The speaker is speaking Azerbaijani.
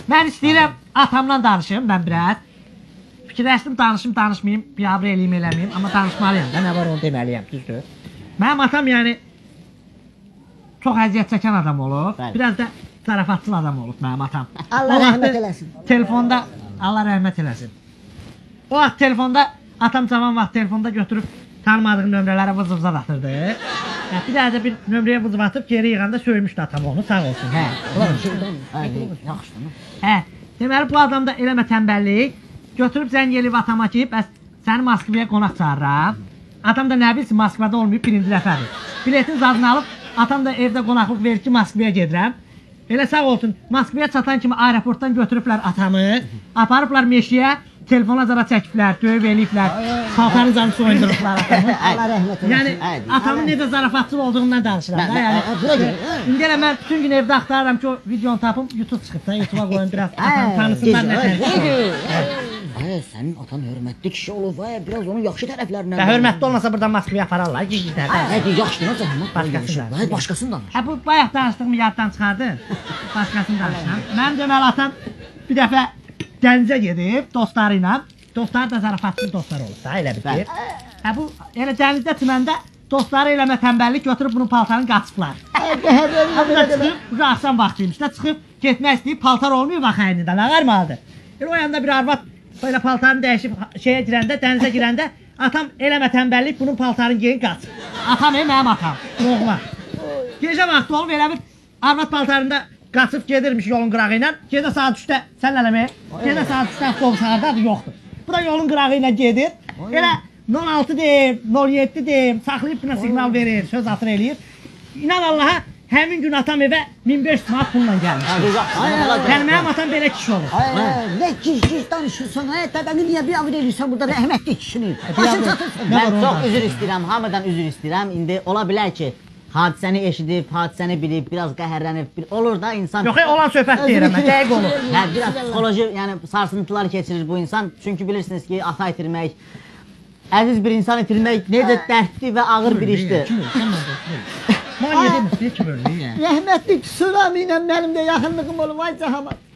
Mən istəyirəm atamla danışım, mən biraz. Fikirləşdim, danışmayım, biabr eləyim, eləməyim, amma danışmalıyım da, nə var onu deməliyəm, düzdür. Mənim atam yəni çox əziyyət çəkən adam olub, biraz da zarafatçıl adam olub mənim atam. Allah rəhmət eləsin. Telefonda, Allah rəhmət eləsin. O vaxt telefonda, atam cavan vaxt telefonda götürüb tanımadığım nömrələrə vızıvzat atırdı. Bir də bir nömrəyə vızıv atıb geri yığanda söymüşdü atam onu, sağ olsun. Hə, deməli bu adam da eləmə tənbəllik, götürüb zəng eləyib atama ki, bəs səni Moskvaya qonaq çağırıram. Atam da nə bilsin, Moskvada olmayıb, birinci dəfədir. Biletin zadını alıb, atam da evdə qonaqlıq verir ki, Moskvaya gedirəm. Elə sağ olsun, Moskvaya çatan kimi aeroportdan götürüblər atamı, aparıblar meşəyə, telefona zara çəkiblər, döyüb eləyiblər, paltarın canı soyundurublar atamı. Allah rəhmət eləsin. Yəni, atamın necə zarafatçıl olduğundan danışıram da. İndi elə mən bütün gün evdə axtarıram ki, o videonu tapım, YouTube çıxıb da, YouTube'a qoyun biraz atamı tanısınlar nə tərəfdir. Sənin atan hörmətli kişi olub, biraz onun yaxşı tərəflərindən. Hörmətli olmasa buradan Moskvaya apararlar, gizlidərlər. Yaxşı, nə zəhmət? Başqasını danış. Bu bayaq danışdığımı yaddan çıxardın. Başqasını danışıram. Mənim deməli atam bir dəfə dənizə gedib dostları ilə. Dostları da zarafatçı dostlar olub da, elə bir. Bu elə dənizdə çiməndə dostları eləmə tənbəllik götürüb bunun paltarını qaçıblar. Bu axşam vaxtıymış da çıxıb getmək istəyib, paltar olmuyor vaxt əynindən, ağarmalıdır. O yanda bir arvad böyle paltarını dəyişib şeye girəndə, dənizə girəndə atam eləmə tənbəllik bunun paltarını giyin qaç. Atam mənim atam, oğlan. Gecə vaxtı olub elə bir arvad paltarında qaçıb gedirmiş yolun qırağı ilə. Gecə saat 3-də, sən eləmək, gecə saat 3-də avtobus hardadır, yoxdur. Bu da yolun qırağı ilə gedir. Elə 06 deyim, 07 deyim, saxlayıb buna siqnal verir, söz atır eləyir. İnan Allaha, həmin gün atam evə 1500 manat pulla gəlmiş. Yəni mənim atam belə kişi olur. Nə kişi danışırsan, dədəni niyə bir avr eləyirsən burada rəhmətli kişini? Mən çox üzr istəyirəm, hamıdan üzr istəyirəm. İndi ola bilər ki, hadisəni eşidib, hadisəni bilib, biraz qəhərlənib, olur da insan... Yox, olan söhbət deyirəm mən, dəqiq olur. Biraz psixoloji, yəni sarsıntılar keçirir bu insan. Çünki bilirsiniz ki, ata itirmək, əziz bir insan itirmək necə dərdli və ağır bir işdir. Rəhmətli tsunami ilə mənim də yaxınlığım olub, ay cahamat.